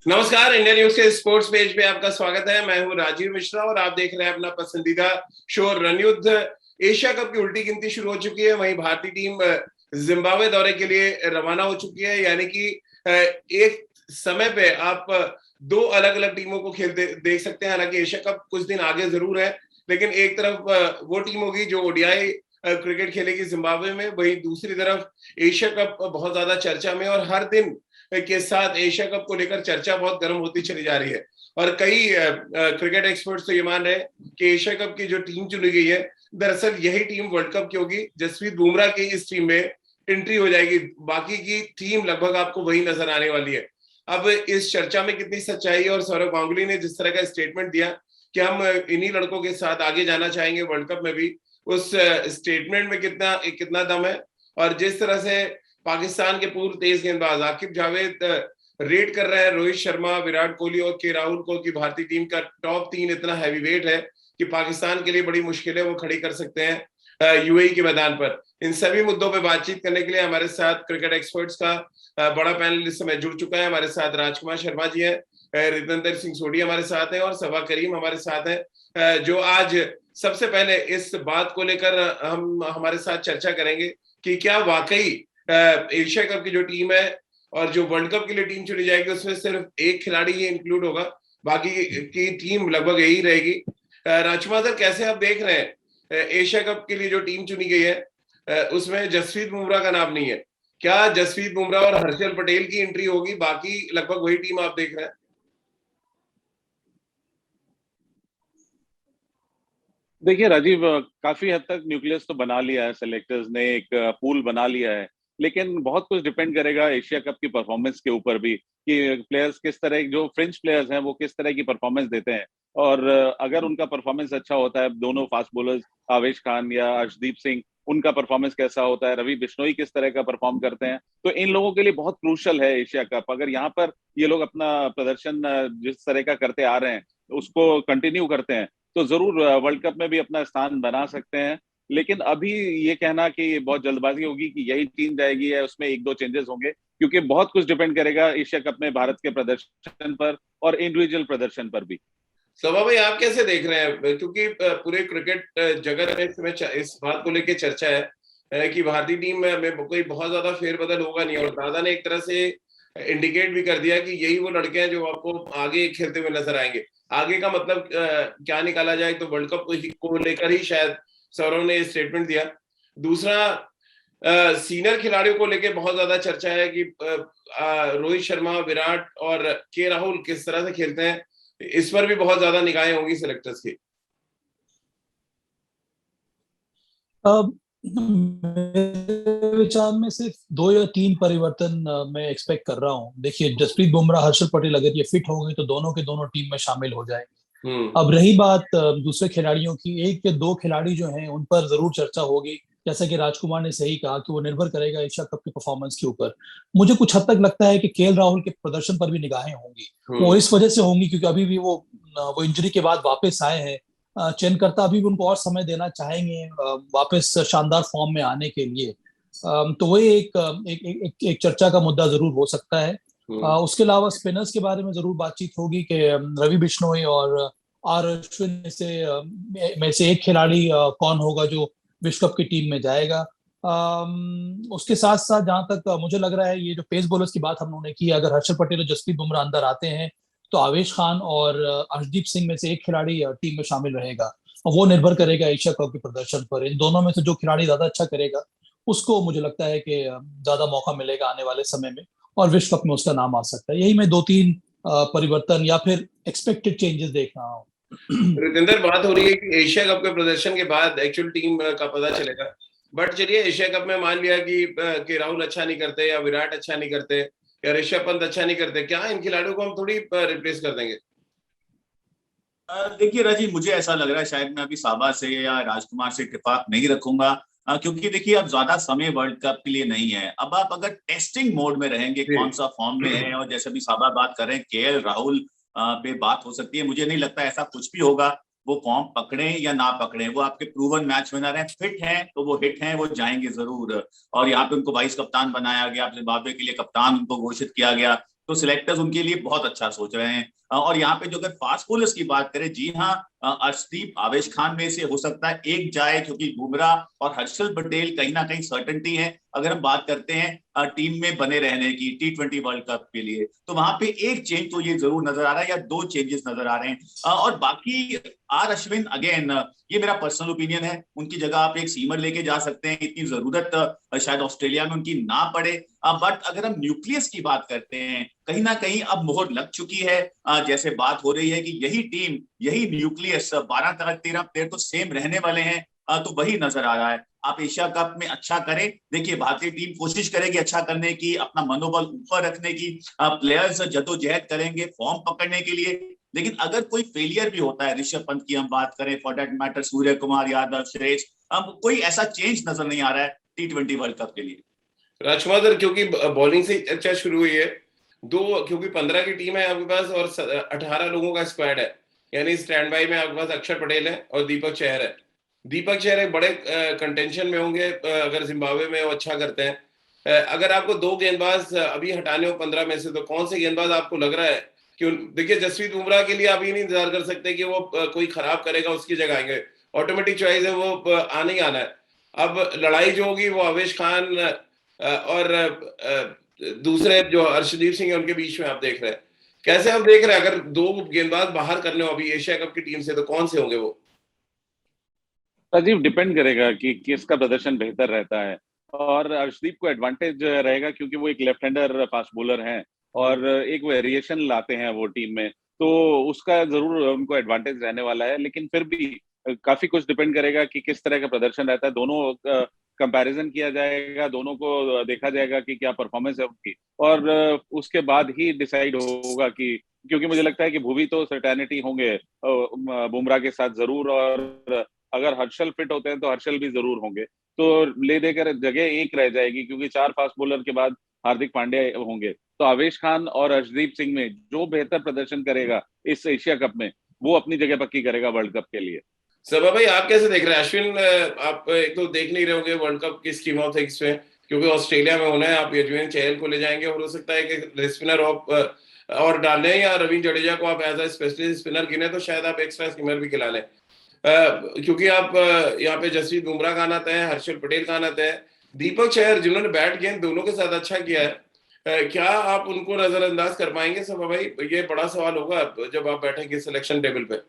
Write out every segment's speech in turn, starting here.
नमस्कार, India news के sports page पे आपका स्वागत है। मैं हूं राजीव मिश्रा और आप देख रहे हैं अपना पसंदीदा शो रणयुद्ध। एशिया कप की उल्टी गिनती शुरू हो चुकी है। वहीं भारतीय टीम जिम्बाब्वे दौरे के लिए रवाना हो चुकी है। यानी कि एक समय पे आप दो अलग अलग टीमों को खेलते देख सकते हैं। हालांकि एशिया कप कुछ दिन आगे जरूर है, लेकिन एक तरफ वो टीम होगी जो ओडीआई क्रिकेट खेलेगी जिम्बाब्वे में, वहीं दूसरी तरफ एशिया कप बहुत ज्यादा चर्चा में, और हर दिन के साथ एशिया कप को लेकर चर्चा बहुत गर्म होती चली जा रही है। और कई क्रिकेट एक्सपर्ट्स तो ये मान रहे हैं कि एशिया कप की जो टीम चुनी गई है, दरअसल यही टीम वर्ल्ड कप की होगी। जसप्रीत बुमराह की इस टीम में एंट्री हो जाएगी, बाकी की टीम लगभग आपको वही नजर आने वाली है। अब इस चर्चा में कितनी सच्चाई है, और सौरव गांगुली ने जिस तरह का स्टेटमेंट दिया कि हम इन्हीं लड़कों के साथ आगे जाना चाहेंगे वर्ल्ड कप में भी, उस स्टेटमेंट में कितना कितना दम है। और जिस तरह से पाकिस्तान के पूर्व तेज गेंदबाज आकिब जावेद रेट कर रहे हैं रोहित शर्मा, विराट कोहली और के राहुल को कि भारतीय टीम का टॉप 3 इतना हैवी वेट है कि पाकिस्तान के लिए बड़ी मुश्किलें वो खड़ी कर सकते हैं यूएई के मैदान पर। इन सभी मुद्दों पर बातचीत करने के लिए हमारे साथ क्रिकेट एक्सपर्ट्स का बड़ा पैनल इस समय जुड़ चुका है। हमारे साथ राजकुमार शर्मा जी है, रितेंद्र सिंह सोढ़ी हमारे साथ हैं, और सबा करीम हमारे साथ हैं, जो आज सबसे पहले इस बात को लेकर हम हमारे साथ चर्चा करेंगे कि क्या वाकई एशिया कप की जो टीम है और जो वर्ल्ड कप के लिए टीम चुनी जाएगी उसमें सिर्फ एक खिलाड़ी ही इंक्लूड होगा, बाकी की टीम लगभग यही रहेगी। राजकुमार सर, कैसे आप देख रहे हैं एशिया कप के लिए जो टीम चुनी गई है उसमें जसप्रीत बुमराह का नाम नहीं है? क्या जसप्रीत बुमराह और हर्षल पटेल की एंट्री होगी, बाकी लगभग वही टीम आप देख रहे हैं? देखिए राजीव, काफी हद तक न्यूक्लियस तो बना लिया है सेलेक्टर्स ने, एक पूल बना लिया है। लेकिन बहुत कुछ डिपेंड करेगा एशिया कप की परफॉर्मेंस के ऊपर भी, कि प्लेयर्स किस तरह, जो फ्रेंच प्लेयर्स हैं वो किस तरह की परफॉर्मेंस देते हैं। और अगर उनका परफॉर्मेंस अच्छा होता है, दोनों फास्ट बॉलर्स आवेश खान या अर्शदीप सिंह, उनका परफॉर्मेंस कैसा होता है, रवि बिश्नोई किस तरह का परफॉर्म करते हैं, तो इन लोगों के लिए बहुत क्रूशल है एशिया कप। अगर यहाँ पर ये लोग अपना प्रदर्शन जिस तरह का करते आ रहे हैं उसको कंटिन्यू करते हैं, तो जरूर वर्ल्ड कप में भी अपना स्थान बना सकते हैं। लेकिन अभी ये कहना कि बहुत जल्दबाजी होगी कि यही टीम जाएगी या उसमें एक दो चेंजेस होंगे, क्योंकि बहुत कुछ डिपेंड करेगा एशिया कप में भारत के प्रदर्शन पर और इंडिविजुअल प्रदर्शन पर भी। सभा भाई, आप कैसे देख रहे हैं? क्योंकि पूरे क्रिकेट जगत में इस बात को लेकर चर्चा है कि भारतीय टीम में कोई बहुत ज्यादा फेरबदल होगा नहीं, और दादा ने एक तरह से इंडिकेट भी कर दिया कि यही वो लड़के हैं जो आपको आगे खेलते हुए नजर आएंगे। आगे का मतलब क्या निकाला जाए, तो वर्ल्ड कप को लेकर ही शायद सौरव ने स्टेटमेंट दिया। दूसरा, सीनियर खिलाड़ियों को लेकर बहुत ज्यादा चर्चा है कि रोहित शर्मा, विराट और के राहुल किस तरह से खेलते हैं, इस पर भी बहुत ज्यादा निगाहें होंगी सिलेक्टर्स की। मेरे विचार में सिर्फ 2 या 3 परिवर्तन मैं एक्सपेक्ट कर रहा हूँ। देखिए, जसप्रीत बुमराह, हर्षल पटेल अगर ये फिट हो गए तो दोनों के दोनों टीम में शामिल हो जाएंगे। अब रही बात दूसरे खिलाड़ियों की, 1 या 2 खिलाड़ी जो हैं उन पर जरूर चर्चा होगी। जैसा कि राजकुमार ने सही कहा कि वो निर्भर करेगा एशिया कप की परफॉर्मेंस के ऊपर। मुझे कुछ हद तक लगता है कि केएल राहुल के प्रदर्शन पर भी निगाहें होंगी। वो इस वजह से होंगी क्योंकि अभी भी वो इंजरी के बाद वापस आए हैं। चयनकर्ता अभी भी उनको और समय देना चाहेंगे वापस शानदार फॉर्म में आने के लिए। तो वही एक चर्चा का मुद्दा जरूर हो सकता है। उसके अलावा स्पिनर्स के बारे में जरूर बातचीत होगी कि रवि बिश्नोई और आर अश्विन में से एक खिलाड़ी कौन होगा जो विश्व कप की टीम में जाएगा। उसके साथ साथ जहां तक मुझे लग रहा है, ये जो पेस बॉलर्स की बात हम लोगों ने की, अगर हर्षल पटेल और जसप्रीत बुमराह अंदर आते हैं तो आवेश खान और अर्शदीप सिंह में से एक खिलाड़ी टीम में शामिल रहेगा, और वो निर्भर करेगा एशिया कप के प्रदर्शन पर। इन दोनों में से जो खिलाड़ी ज्यादा अच्छा करेगा उसको मुझे लगता है कि ज्यादा मौका मिलेगा आने वाले समय में, और विश्व कप में उसका नाम आ सकता है। यही मैं 2-3 परिवर्तन या फिर एक्सपेक्टेड चेंजेस देख रहा हूँ। रितेंद्र, बात हो रही है कि एशिया कप के प्रदर्शन के बाद एक्चुअल टीम का पता चलेगा। बट चलिए, एशिया कप में मान लिया कि राहुल अच्छा नहीं करते, या विराट अच्छा नहीं करते, या ऋषभ पंत अच्छा नहीं करते, क्या इन खिलाड़ियों को हम थोड़ी रिप्लेस कर देंगे? देखिए राजीव, मुझे ऐसा लग रहा है शायद मैं अभी साबा से या राजकुमार से इत्तेफाक नहीं रखूंगा, क्योंकि देखिए अब ज्यादा समय वर्ल्ड कप के लिए नहीं है। अब आप अगर टेस्टिंग मोड में रहेंगे कौन सा फॉर्म में है, और जैसे अभी साबा बात कर रहे हैं केएल राहुल पे बात हो सकती है, मुझे नहीं लगता ऐसा कुछ भी होगा। वो फॉर्म पकड़े या ना पकड़े, वो आपके प्रूवन मैच विनर हैं, फिट हैं तो वो हिट हैं, वो जाएंगे जरूर। और यहाँ पे उनको वाइस कप्तान बनाया गया, जिम्बाब्वे के लिए कप्तान उनको घोषित किया गया। तो सिलेक्टर्स उनके लिए बहुत अच्छा सोच रहे हैं। और यहाँ पे जो अगर फास्ट बॉलर्स की बात करें, जी हाँ, अर्शदीप, आवेश खान में से हो सकता है एक जाए, क्योंकि बुमराह और हर्षल पटेल कहीं ना कहीं सर्टेनिटी है अगर हम बात करते हैं टीम में बने रहने की T20 वर्ल्ड कप के लिए। तो वहां पे एक चेंज तो ये जरूर नजर आ रहा है, या दो चेंजेस नजर आ रहे हैं। और बाकी आर अश्विन, अगेन ये मेरा पर्सनल ओपिनियन है, उनकी जगह आप एक सीमर लेके जा सकते हैं, इतनी जरूरत शायद ऑस्ट्रेलिया में उनकी ना पड़े। बट अगर हम न्यूक्लियस की बात करते हैं, कहीं ना कहीं अब मोहर लग चुकी है। जैसे बात हो रही है कि यही टीम, यही न्यूक्लियस 12 तक 13 प्लेयर तो सेम रहने वाले हैं, तो वही नजर आ रहा है। आप एशिया कप में अच्छा करें, देखिए भारतीय टीम कोशिश करेगी अच्छा करने की, अपना मनोबल ऊपर रखने की, प्लेयर्स जद्दोजहद करेंगे फॉर्म पकड़ने के लिए। लेकिन अगर कोई फेलियर भी होता है, ऋषभ पंत की हम बात करें, for that matter Surya Kumar Yadav, Shreyas, अब कोई ऐसा चेंज नजर नहीं आ रहा है T20 वर्ल्ड कप के लिए। राजकुमार सर, क्योंकि बॉलिंग से अच्छा शुरू हुई है, क्योंकि 15 की टीम है आपके पास और 18 लोगों का स्क्वाड है, यानी स्टैंड बाई में आपके पास अक्षर पटेल है और दीपक चहर है। दीपक चहर एक बड़े कंटेंशन में होंगे अगर जिम्बाब्वे में वो अच्छा करते हैं। अगर आपको दो गेंदबाज अभी हटाने हो 15 में से, तो कौन से गेंदबाज आपको लग रहा है कि देखिए जसप्रीत बुमराह के लिए अभी नहीं इंतजार कर सकते कि वो कोई खराब करेगा उसकी जगह आएंगे, ऑटोमेटिक चॉइस है, वो आना ही आना है। अब लड़ाई जो होगी वो आवेश खान और दूसरे जो अर्शदीप सिंह है उनके बीच में आप देख रहे हैं। कैसे आप देख रहे हैं, अगर दो गेंदबाज बाहर करने हो अभी एशिया कप की टीम से, तो कौन से होंगे वो? राजीव, डिपेंड करेगा कि किसका प्रदर्शन बेहतर रहता है। और अर्शदीप को एडवांटेज रहेगा क्योंकि वो एक लेफ्ट हैंडर फास्ट बॉलर हैं और एक वेरिएशन लाते हैं वो टीम में, तो उसका जरूर उनको एडवांटेज रहने वाला है। लेकिन फिर भी काफी कुछ डिपेंड करेगा कि किस तरह का प्रदर्शन रहता है। दोनों कंपैरिजन किया जाएगा, दोनों को देखा जाएगा कि क्या परफॉर्मेंस है उनकी, और उसके बाद ही डिसाइड होगा कि, क्योंकि मुझे लगता है कि भुवी तो सर्टेनिटी होंगे बुमराह के साथ जरूर, और अगर हर्षल फिट होते हैं तो हर्षल भी जरूर होंगे, तो ले देकर जगह एक रह जाएगी, क्योंकि 4 फास्ट बॉलर के बाद हार्दिक पांड्या होंगे। तो आवेश खान और अर्शदीप सिंह में जो बेहतर प्रदर्शन करेगा इस एशिया कप में, वो अपनी जगह पक्की करेगा वर्ल्ड कप के लिए। सबा भाई, आप कैसे देख रहे हैं? अश्विन, आप एक तो देख नहीं रहे होंगे वर्ल्ड कप की स्कीम ऑफ थिंग्स में, क्योंकि ऑस्ट्रेलिया में होना है, आप युजवेंद्र चहल को ले जाएंगे और हो सकता है कि स्पिनर और डालें, या रविंद्र जडेजा को आप एज ए स्पेशलिस्ट स्पिनर गिने तो शायद आप एक्स्ट्रा स्पिनर भी खिला लें, क्योंकि आप यहाँ पे जसप्रीत बुमराह का आना तय है, हर्षल पटेल का आना तय है, दीपक चहर जिन्होंने बैट गेंद दोनों के साथ अच्छा किया है, क्या आप उनको नजरअंदाज कर पाएंगे? सबा भाई, ये बड़ा सवाल होगा जब आप बैठेंगे सिलेक्शन टेबल पे।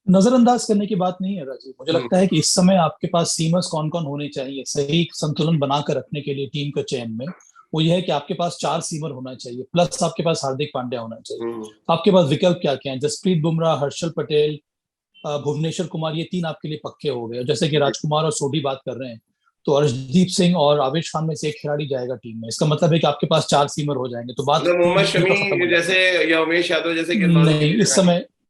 नजरअंदाज करने की बात नहीं है राजीव, मुझे लगता है कि इस समय आपके पास सीमर्स कौन कौन होने चाहिए सही संतुलन बनाकर रखने के लिए टीम के चयन में। वो ये है कि आपके पास 4 सीमर होना चाहिए, प्लस आपके पास हार्दिक पांड्या होना चाहिए। आपके पास विकल्प क्या क्या है? जसप्रीत बुमराह, हर्षल पटेल, भुवनेश्वर कुमार, ये 3 आपके लिए पक्के हो गए। जैसे कि राजकुमार और सोढी बात कर रहे हैं, तो अर्शदीप सिंह और आवेश खान में से एक खिलाड़ी जाएगा टीम में। इसका मतलब है कि आपके पास 4 सीमर हो जाएंगे। तो बात मोहम्मद शमी जैसे या उमेश यादव जैसे नहीं,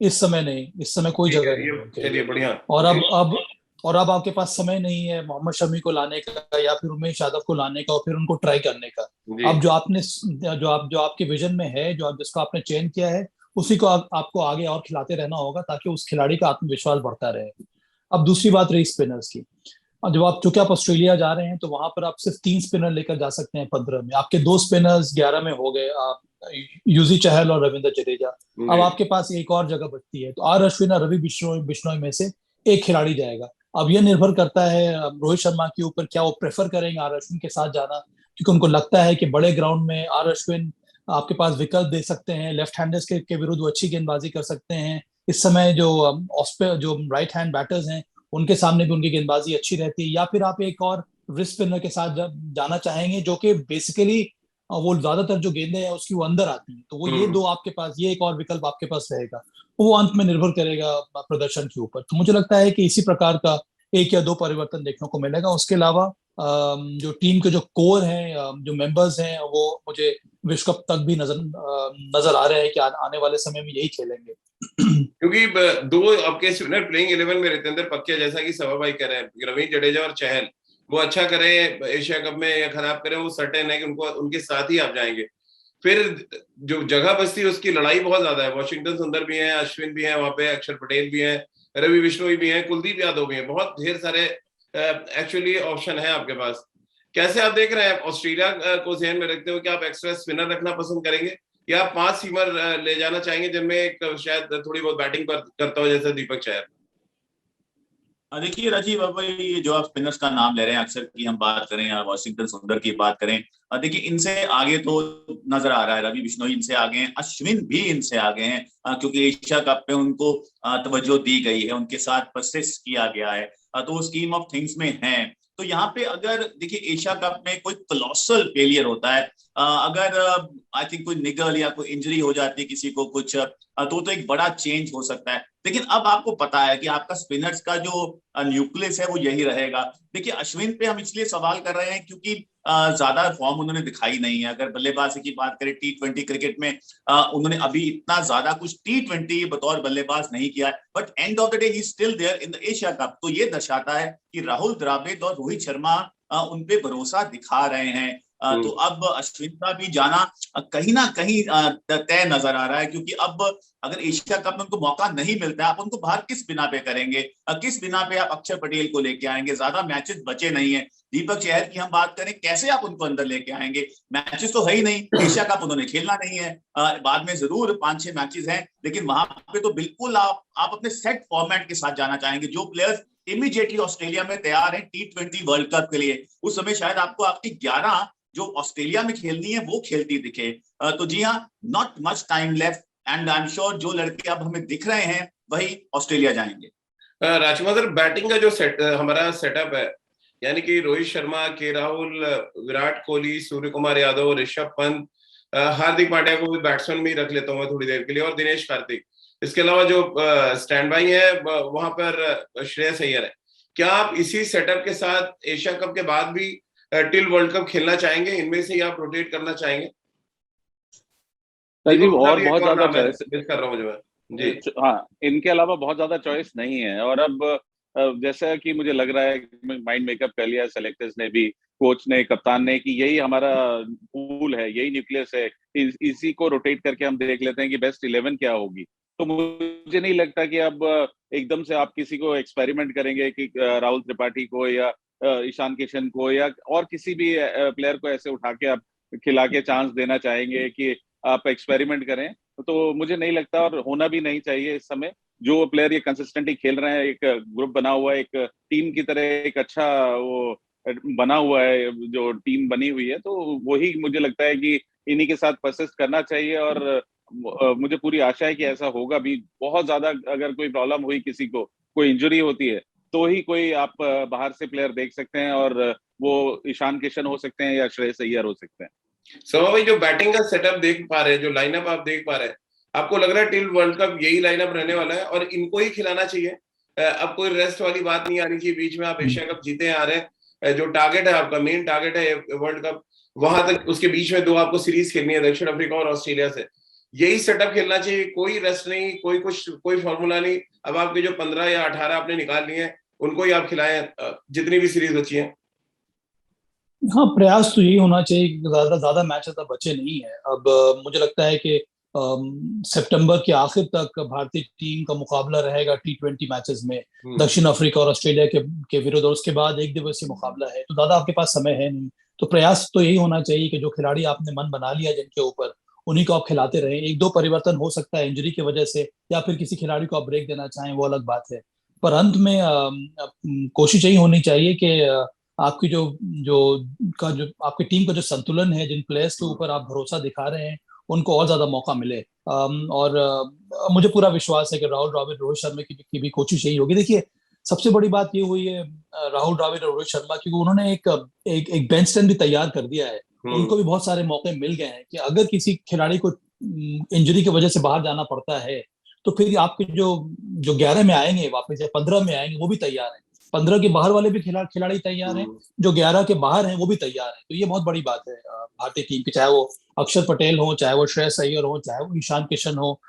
इस समय नहीं, इस समय कोई जगह नहीं। चलिए, बढ़िया। और अब आपके पास समय नहीं है मोहम्मद शमी को लाने का या फिर उमेश यादव को लाने का और फिर उनको ट्राई करने का। अब जो आपके विजन में है, जिसको आपने चयन किया है, उसी को आपको आगे और खिलाते रहना होगा ताकि उस खिलाड़ी का आत्मविश्वास बढ़ता रहे। अब दूसरी बात रही स्पिनर्स की। चूंकि आप ऑस्ट्रेलिया जा रहे हैं तो वहां पर आप सिर्फ 3 स्पिनर लेकर जा सकते हैं 15 में। आपके 2 स्पिनर्स 11 में हो गए, आप युजी चहल और रविंद्र जडेजा। अब आपके पास एक और जगह बचती है, तो आर अश्विन और रवि बिश्नोई में से एक खिलाड़ी जाएगा। अब यह निर्भर करता है रोहित शर्मा के ऊपर, क्या वो प्रेफर करेंगे आर अश्विन के साथ जाना, क्योंकि उनको लगता है कि बड़े ग्राउंड में आर अश्विन आपके पास विकल्प दे सकते हैं, लेफ्ट हैंडर्स के विरुद्ध वो अच्छी गेंदबाजी कर सकते हैं। इस समय जो राइट हैंड बैटर्स हैं उनके सामने भी उनकी गेंदबाजी अच्छी रहती है। या फिर आप एक और रिस्ट स्पिनर के साथ जाना चाहेंगे, जो कि बेसिकली वो ज्यादातर जो गेंदें हैं उसकी वो अंदर आती हैं, तो वो ये 2 आपके पास, ये एक और विकल्प आपके पास रहेगा। वो अंत में निर्भर करेगा प्रदर्शन के ऊपर। तो मुझे लगता है कि इसी प्रकार का 1 या 2 परिवर्तन देखने को मिलेगा। उसके अलावा जो टीम के जो कोर हैं, जो मेंबर्स हैं, वो मुझे विश्व कप तक भी नजर आ रहे हैं कि आने वाले समय में यही खेलेंगे। क्योंकि 2 आपके स्पिनर प्लेइंग 11 में रहते हैं पक्के, जैसा कि सबा भाई कह रहे हैं, रविंद्र जडेजा और चहल, वो अच्छा करें एशिया कप में या खराब करें, वो सर्टेन है कि उनके साथ ही आप जाएंगे। फिर जो जगह बचती है उसकी लड़ाई बहुत ज्यादा है। वॉशिंगटन सुंदर भी है, अश्विन भी है वहां पे, अक्षर पटेल भी है, रवि बिश्नोई भी है, कुलदीप यादव भी है, बहुत ढेर सारे एक्चुअली ऑप्शन है आपके पास। कैसे आप देख रहे हैं ऑस्ट्रेलिया को ध्यान में रखते हुए कि आप एक्स्ट्रा स्पिनर रखना पसंद करेंगे या आप 5 सीमर ले जाना चाहेंगे जिनमें एक शायद थोड़ी बहुत बैटिंग करता हो जैसे दीपक चहर? देखिए राजीव, अब ये जो आप स्पिनर्स का नाम ले रहे हैं, अक्सर की हम बात करें या वॉशिंगटन सुंदर की बात करें, देखिए इनसे आगे तो नजर आ रहा है रवि बिश्नोई इनसे आगे हैं, अश्विन भी इनसे आगे हैं, क्योंकि एशिया कप में उनको तवज्जो दी गई है, उनके साथ परसिस्ट किया गया है, तो वो स्कीम ऑफ थिंग्स में है। तो यहाँ पे अगर देखिए एशिया कप में कोई कोलोसल फेलियर होता है, अगर आई थिंक कोई निगल या कोई इंजरी हो जाती है किसी को कुछ, तो एक बड़ा चेंज हो सकता है। लेकिन अब आपको पता है कि आपका स्पिनर्स का जो न्यूक्लियस है वो यही रहेगा। देखिए अश्विन पे हम इसलिए सवाल कर रहे हैं क्योंकि ज्यादा फॉर्म उन्होंने दिखाई नहीं है। अगर बल्लेबाजी की बात करें T20 क्रिकेट में, उन्होंने अभी इतना ज्यादा कुछ T20 बतौर बल्लेबाज नहीं किया है, but end of the day he still there in the Asia Cup. तो ये दर्शाता है कि राहुल द्रविड़ और रोहित शर्मा उन पे भरोसा दिखा रहे हैं। तो अब अश्विन का भी जाना कहीं ना कहीं तय नजर आ रहा है, क्योंकि अब अगर एशिया कप में उनको मौका नहीं मिलता है, आप उनको बाहर किस बिना पे करेंगे, किस बिना पे आप अक्षर पटेल को लेके आएंगे? ज्यादा मैचेस बचे नहीं है। दीपक चहर की हम बात करें, कैसे आप उनको अंदर लेके आएंगे? मैचेस तो है ही नहीं, एशिया कप उन्होंने खेलना नहीं है। बाद में जरूर 5-6 मैचेस हैं, लेकिन वहां पे तो बिल्कुल आप अपने सेट फॉर्मेट के साथ जाना चाहेंगे। जो प्लेयर्स इमीडिएटली ऑस्ट्रेलिया में तैयार हैं T20 वर्ल्ड कप के लिए, उस समय शायद आपको आपकी 11 जो ऑस्ट्रेलिया में खेलनी है वो खेलती दिखे। तो जी हाँ, not much time left, and I am sure जो लड़के अब हमें दिख रहे हैं वही ऑस्ट्रेलिया जाएंगे। राजकुमार सर, बैटिंग का जो हमारा सेटअप है, यानी कि रोहित शर्मा, के राहुल, विराट कोहली, सूर्य कुमार यादव, ऋषभ पंत, हार्दिक पांड्या को भी बैट्समैन में ही रख लेता हूँ मैं थोड़ी देर के लिए, और दिनेश कार्तिक। इसके अलावा जो स्टैंड बाई है वहां पर श्रेयस अय्यर है। क्या आप इसी सेटअप के साथ एशिया कप के बाद भी टिल वर्ल्ड कप खेलना चाहेंगे? इनमें से ही आप रोटेट करना चाहेंगे? राजीव, और बहुत ज्यादा चॉइस कर रहा हूँ मैं जी। हाँ, इनके अलावा बहुत ज्यादा चॉइस नहीं है। और अब जैसा कि मुझे लग रहा है, माइंड मेकअप कर लिया सेलेक्टर्स ने भी, कोच ने, कप्तान ने, कि यही हमारा पूल है, यही न्यूक्लियस है, इसी को रोटेट करके हम देख लेते हैं कि बेस्ट 11 क्या होगी। तो मुझे नहीं लगता कि अब एकदम से आप किसी को एक्सपेरिमेंट करेंगे कि राहुल त्रिपाठी को या ईशान किशन को या और किसी भी प्लेयर को ऐसे उठा के आप खिला के चांस देना चाहेंगे कि आप एक्सपेरिमेंट करें। तो मुझे नहीं लगता, और होना भी नहीं चाहिए इस समय। जो प्लेयर ये कंसिस्टेंटली खेल रहे हैं, एक ग्रुप बना हुआ है, एक टीम की तरह एक अच्छा वो बना हुआ है, जो टीम बनी हुई है, तो वही मुझे लगता है कि इन्हीं के साथ परसिस्ट करना चाहिए। और मुझे पूरी आशा है कि ऐसा होगा भी। बहुत ज्यादा अगर कोई प्रॉब्लम हुई, किसी को कोई इंजरी होती है, तो ही कोई आप बाहर से प्लेयर देख सकते हैं, और वो ईशान किशन हो सकते हैं या श्रेयस अय्यर हो सकते हैं। सो भाई, जो बैटिंग का सेटअप देख पा रहे हैं, जो लाइनअप आप देख पा रहे हैं, आपको लग रहा है टिल वर्ल्ड कप यही लाइनअप रहने वाला है और इनको ही खिलाना चाहिए? अब कोई रेस्ट वाली बात नहीं आनी चाहिए बीच में। आप एशिया कप जीते आ रहे हैं, जो टारगेट है आपका, मेन टारगेट है वर्ल्ड कप, वहां तक उसके बीच में 2 आपको सीरीज खेलनी है, दक्षिण अफ्रीका और ऑस्ट्रेलिया से। यही सेटअप खेलना चाहिए, कोई रेस्ट नहीं, कोई फॉर्मूला नहीं। अब आपके जो 15 या 18 आपने निकाल लिए हैं, उनको ही आप खिलाएं जितनी भी सीरीज बची है। हाँ, प्रयास तो यही होना चाहिए। ज्यादा ज्यादा मैचेस अब बचे नहीं है। अब मुझे लगता है कि सितंबर के आखिर तक भारतीय टीम का मुकाबला रहेगा T20 मैचेस में, दक्षिण अफ्रीका और ऑस्ट्रेलिया के विरुद्ध, और उसके बाद 1 दिवसीय मुकाबला है। तो ज्यादा आपके पास समय है नहीं। तो प्रयास तो यही होना चाहिए कि जो खिलाड़ी आपने मन बना लिया जिनके ऊपर, उन्हीं को आप खिलाते रहें। 1-2 परिवर्तन हो सकता है इंजरी की वजह से, या फिर किसी खिलाड़ी को आप ब्रेक देना चाहें, वो अलग बात है। पर अंत में कोशिश यही होनी चाहिए कि आपकी जो जो आपकी टीम का जो संतुलन है, जिन प्लेयर्स के ऊपर आप भरोसा दिखा रहे हैं, उनको और ज्यादा मौका मिले। और मुझे पूरा विश्वास है कि राहुल द्रविड़, रोहित शर्मा की भी कोशिश यही होगी। देखिए, सबसे बड़ी बात ये हुई है राहुल द्रविड़ और रोहित शर्मा की, उन्होंने एक बेंच स्ट्रेंथ भी तैयार कर दिया है। उनको भी बहुत सारे मौके मिल गए हैं कि अगर किसी खिलाड़ी को इंजरी की वजह से बाहर जाना पड़ता है, तो फिर आपके जो 11 में आएंगे वापस, या 15 में आएंगे, वो भी तैयार है। 15 के बाहर वाले भी खिलाड़ी तैयार हैं, जो 11 के बाहर हैं वो भी तैयार हैं। तो ये बहुत बड़ी बात है भारतीय टीम की, चाहे वो अक्षर पटेल हो, चाहे वो श्रेयस अय्यर हो, चाहे वो ईशान किशन हो।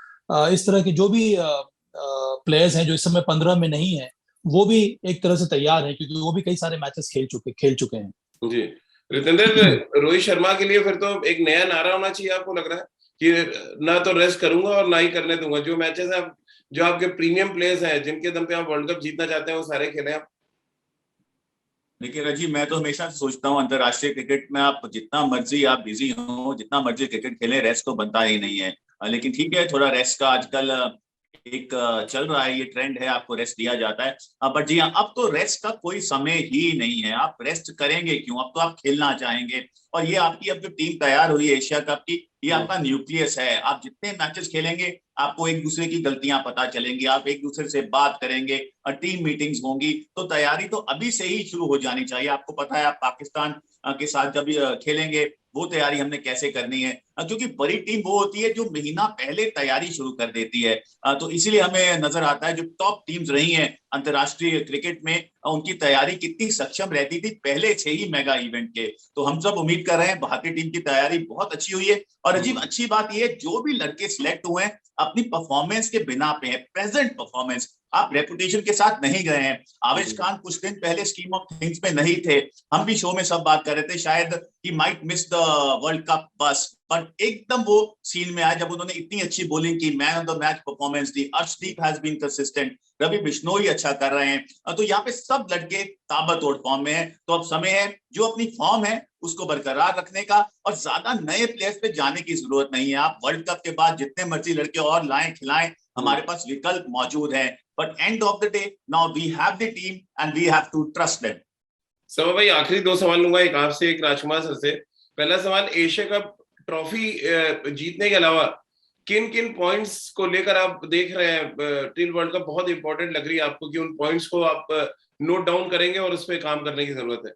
इस तरह के जो भी प्लेयर्स हैं जो इस समय 15 में नहीं है, वो भी एक तरह से तैयार है, क्योंकि वो भी कई सारे मैचेस खेल चुके हैं। जी रितेंद्र, रोहित शर्मा के लिए फिर तो एक नया नारा होना चाहिए, आपको लग रहा है कि ना तो रेस्ट करूंगा और ना ही करने दूंगा। जो मैचेस हैं, जो आपके प्रीमियम प्लेयर्स हैं, जिनके दम पे आप वर्ल्ड कप जीतना चाहते हैं, वो सारे खेलें आप। देखिए राजीव, मैं तो हमेशा सोचता हूँ अंतर्राष्ट्रीय क्रिकेट में आप जितना मर्जी आप बिजी हो, जितना मर्जी क्रिकेट खेलें, रेस्ट तो बनता ही नहीं है। लेकिन ठीक है, थोड़ा रेस्ट का आजकल एक चल रहा है, ये ट्रेंड है, आपको रेस्ट दिया जाता है। बट जी हाँ, अब तो रेस्ट का कोई समय ही नहीं है। आप रेस्ट करेंगे क्यों? अब तो आप खेलना चाहेंगे। और ये आपकी अब जो टीम तैयार हुई है एशिया कप की, ये आपका न्यूक्लियस है। आप जितने मैचेस खेलेंगे, आपको एक दूसरे की गलतियां पता चलेंगी, आप एक दूसरे से बात करेंगे और टीम मीटिंग्स होंगी। तो तैयारी तो अभी से ही शुरू हो जानी चाहिए। आपको पता है, आप पाकिस्तान के साथ जब खेलेंगे, वो तैयारी हमने कैसे करनी है, क्योंकि बड़ी टीम वो होती है जो महीना पहले तैयारी शुरू कर देती है। तो इसीलिए हमें नजर आता है जो टॉप टीम्स रही हैं अंतर्राष्ट्रीय क्रिकेट में, उनकी तैयारी कितनी सक्षम रहती थी पहले से ही मेगा इवेंट के। तो हम सब उम्मीद कर रहे हैं भारतीय टीम की तैयारी बहुत अच्छी हुई है। और अजीब अच्छी बात यह, जो भी लड़के सिलेक्ट हुए हैं अपनी परफॉर्मेंस के बिना पे है, प्रेजेंट परफॉर्मेंस। आप रेपुटेशन के साथ नहीं गए हैं। आवेश खान कुछ दिन पहले स्कीम ऑफ थिंग्स में नहीं थे, हम भी शो में सब बात कर रहे थे, शायद he might miss the world cup बस, पर एकदम वो सीन में आया जब उन्होंने इतनी अच्छी बॉलिंग की, man of the match performance दी। Arshdeep has been consistent, Ravi Bishnoi अच्छा कर रहे हैं। तो यहाँ पे सब लड़के ताबड़तोड़ फॉर्म में हैं। तो अब समय है जो अपनी फॉर्म है उसको बरकरार रखने का, और ज्यादा नए प्लेयर्स पे जाने की जरूरत नहीं है। आप वर्ल्ड कप के बाद जितने मर्जी लड़के और लाएं खिलाएं, हमारे पास विकल्प मौजूद है। But end of the day now we have the team and we have to trust them. समा भाई, आखिरी दो सवाल लूंगा, एक आपसे एक राजकुमार सर से। पहला सवाल, एशिया कप ट्रॉफी जीतने के अलावा किन किन पॉइंट्स को लेकर आप देख रहे हैं टिल वर्ल्ड कप बहुत इंपॉर्टेंट लग रही है आपको, कि उन पॉइंट्स को आप नोट डाउन करेंगे और उस पर काम करने की जरूरत है?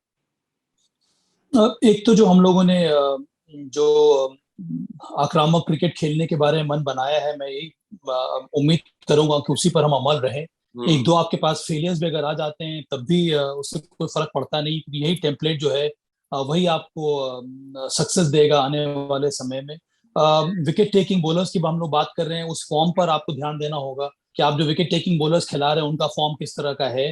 एक तो जो हम लोगों ने जो आक्रामक क्रिकेट खेलने के बारे में मन बनाया है, मैं यही उम्मीद करूंगा कि उसी पर हम अमल रहे। एक दो आपके पास फेलियर्स भी अगर आ जाते हैं तब भी उससे कोई फर्क पड़ता नहीं, क्योंकि यही टेम्पलेट जो है वही आपको सक्सेस देगा आने वाले समय में। विकेट टेकिंग बॉलर्स की हम लोग बात कर रहे हैं, उस फॉर्म पर आपको ध्यान देना होगा कि आप जो विकेट टेकिंग बॉलर्स खिला रहे हैं उनका फॉर्म किस तरह का है।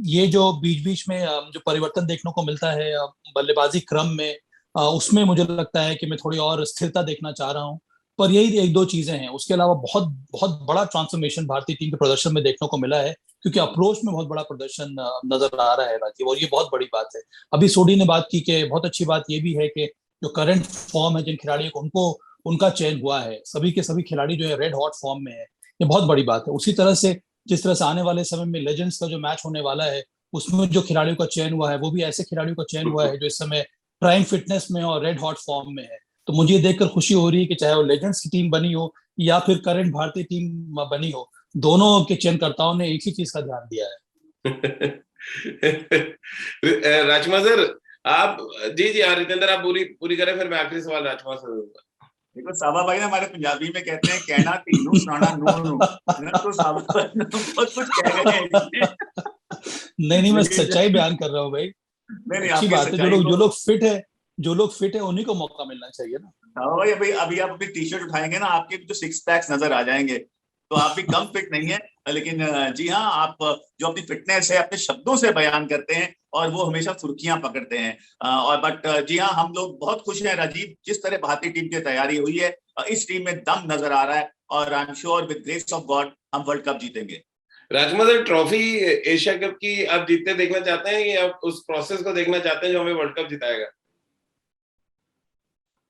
ये जो बीच बीच में जो परिवर्तन देखने को मिलता है बल्लेबाजी क्रम में, उसमें मुझे लगता है कि मैं थोड़ी और स्थिरता देखना चाह रहा हूँ। पर यही एक दो चीजें हैं, उसके अलावा बहुत बहुत बड़ा ट्रांसफॉर्मेशन भारतीय टीम के प्रदर्शन में देखने को मिला है, क्योंकि अप्रोच में बहुत बड़ा प्रदर्शन नजर आ रहा है राजीव, और ये बहुत बड़ी बात है। अभी सोडी ने बात की कि बहुत अच्छी बात ये भी है कि जो करंट फॉर्म है जिन खिलाड़ियों को, उनको उनका चयन हुआ है। सभी के सभी खिलाड़ी जो है रेड हॉट फॉर्म में है, ये बहुत बड़ी बात है। उसी तरह से जिस तरह से आने वाले समय में लेजेंड्स का जो मैच होने वाला है, उसमें जो खिलाड़ियों का चयन हुआ है वो भी ऐसे खिलाड़ियों का चयन हुआ है जो इस समय प्राइम फिटनेस में और रेड हॉट फॉर्म में है। तो मुझे देखकर खुशी हो रही है कि चाहे वो लेजेंड्स की टीम बनी हो या फिर करंट भारतीय टीम बनी हो, दोनों के चयनकर्ताओं ने एक ही चीज का ध्यान दिया है। राजकुमार सर, आप जी जी रितेंद्र, आप पूरी करें, फिर मैं आखिरी सवाल राजकुमार सर दूंगा। देखो साबा भाई ना, हमारे पंजाबी में कहते हैं कहना तीनू सुनाना नू, तो साबा बहुत कुछ कह गए हैं। नहीं, मैं सच्चाई बयान कर रहा हूँ भाई। नहीं, अच्छी बात है, जो लोग फिट है उन्हीं को मौका मिलना चाहिए ना। हाँ भाई, अभी आप अपनी टी शर्ट उठाएंगे ना, आपके भी जो सिक्स पैक्स नजर आ जाएंगे। तो आप भी कम फिट नहीं है, लेकिन जी हाँ, आप जो अपनी फिटनेस है अपने शब्दों से बयान करते हैं और वो हमेशा सुर्खियां पकड़ते हैं। और बट जी हाँ, हम लोग बहुत खुश हैं राजीव, जिस तरह भारतीय टीम की तैयारी हुई है। इस टीम में दम नजर आ रहा है, और I am sure with grace of God हम वर्ल्ड कप जीतेंगे। राजकुमार सर, ट्रॉफी एशिया कप की आप जीतते देखना चाहते हैं या आप उस प्रोसेस को देखना चाहते हैं जो हमें वर्ल्ड कप जिताएगा?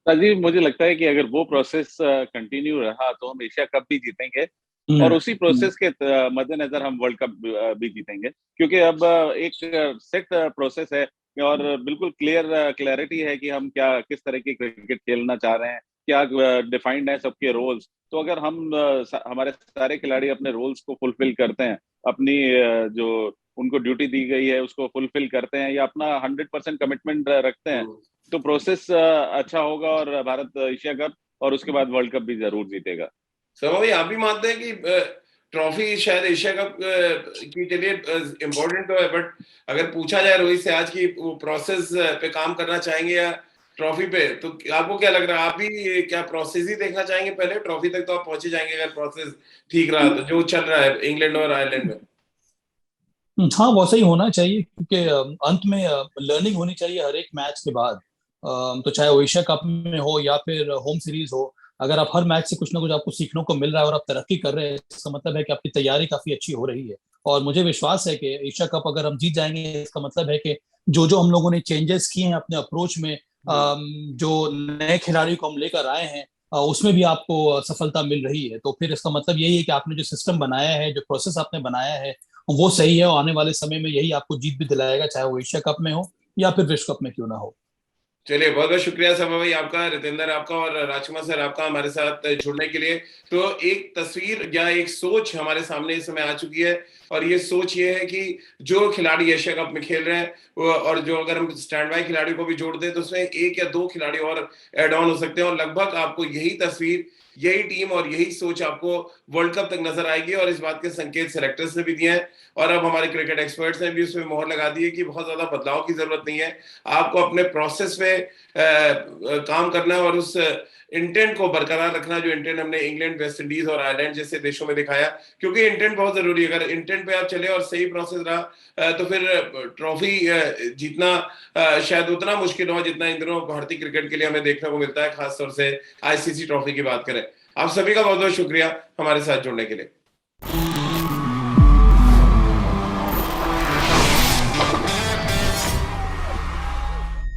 राजीव, मुझे लगता है कि अगर वो प्रोसेस कंटिन्यू रहा तो हम एशिया कप भी जीतेंगे, और उसी प्रोसेस के मद्देनजर हम वर्ल्ड कप भी जीतेंगे, क्योंकि अब एक सेट प्रोसेस है और बिल्कुल क्लैरिटी है कि हम किस तरह की क्रिकेट खेलना चाह रहे हैं, क्या डिफाइंड है सबके रोल्स। तो अगर हम हमारे सारे खिलाड़ी अपने रोल्स को फुलफिल करते हैं, अपनी जो उनको ड्यूटी दी गई है उसको फुलफिल करते हैं, या अपना 100% कमिटमेंट रखते हैं, तो प्रोसेस अच्छा होगा और भारत एशिया कप और उसके बाद वर्ल्ड कप भी जरूर जीतेगा। समा भाई, आप भी मानते हैं कि ट्रॉफी शायद एशिया कप की चलिए इम्पोर्टेंट तो है, बट अगर पूछा जाए रोहित से आज की वो प्रोसेस पे काम करना चाहेंगे या ट्रॉफी पे, तो आपको क्या लग रहा है? आप भी क्या प्रोसेस ही देखना चाहेंगे पहले? ट्रॉफी तक तो आप पहुंचे जाएंगे अगर प्रोसेस ठीक रहा तो, जो चल रहा है इंग्लैंड और आयरलैंड में। हाँ, वैसा ही होना चाहिए, क्योंकि अंत में लर्निंग होनी चाहिए हर एक मैच के बाद। तो चाहे वो एशिया कप में हो या फिर होम सीरीज हो, अगर आप हर मैच से कुछ ना कुछ आपको सीखने को मिल रहा है और आप तरक्की कर रहे हैं, इसका मतलब है कि आपकी तैयारी काफी अच्छी हो रही है। और मुझे विश्वास है कि एशिया कप अगर हम जीत जाएंगे, इसका मतलब है कि जो जो हम लोगों ने चेंजेस किए हैं अपने अप्रोच में, जो नए खिलाड़ी को हम लेकर आए हैं, उसमें भी आपको सफलता मिल रही है। तो फिर इसका मतलब यही है कि आपने जो सिस्टम बनाया है, जो प्रोसेस आपने बनाया है, वो सही है, और आने वाले समय में यही आपको जीत भी दिलाएगा, चाहे वो एशिया कप में हो या फिर विश्व कप में क्यों ना हो। चलिए, बहुत बहुत शुक्रिया सभा भाई आपका, रितेंद्र आपका और राजकुमार सर आपका हमारे साथ जुड़ने के लिए। तो एक तस्वीर या एक सोच हमारे सामने इस समय आ चुकी है, और ये सोच ये है कि जो खिलाड़ी एशिया कप में खेल रहे हैं, और जो अगर हम स्टैंड बाय खिलाड़ी को भी जोड़ दें तो उसमें एक या दो खिलाड़ी और एड ऑन हो सकते हैं, और लगभग आपको यही तस्वीर, यही टीम और यही सोच आपको वर्ल्ड कप तक नजर आएगी। और इस बात के संकेत सेलेक्टर्स ने भी दिए हैं, और अब हमारे क्रिकेट एक्सपर्ट्स ने भी उसमें मोहर लगा दी है कि बहुत ज्यादा बदलाव की जरूरत नहीं है। आपको अपने प्रोसेस में काम करना है और उस इंटेंट को बरकरार रखना, जो इंटेंट हमने इंग्लैंड, वेस्ट इंडीज और आयरलैंड जैसे देशों में दिखाया, क्योंकि इंटेंट बहुत जरूरी है। अगर इंटेंट पे आप चले और सही प्रोसेस रहा तो फिर ट्रॉफी जीतना शायद उतना मुश्किल हो जितना इन दिनों भारतीय क्रिकेट के लिए हमें देखने को मिलता है, खासतौर से आईसीसी ट्रॉफी की बात करें। आप सभी का बहुत बहुत शुक्रिया हमारे साथ जुड़ने के लिए।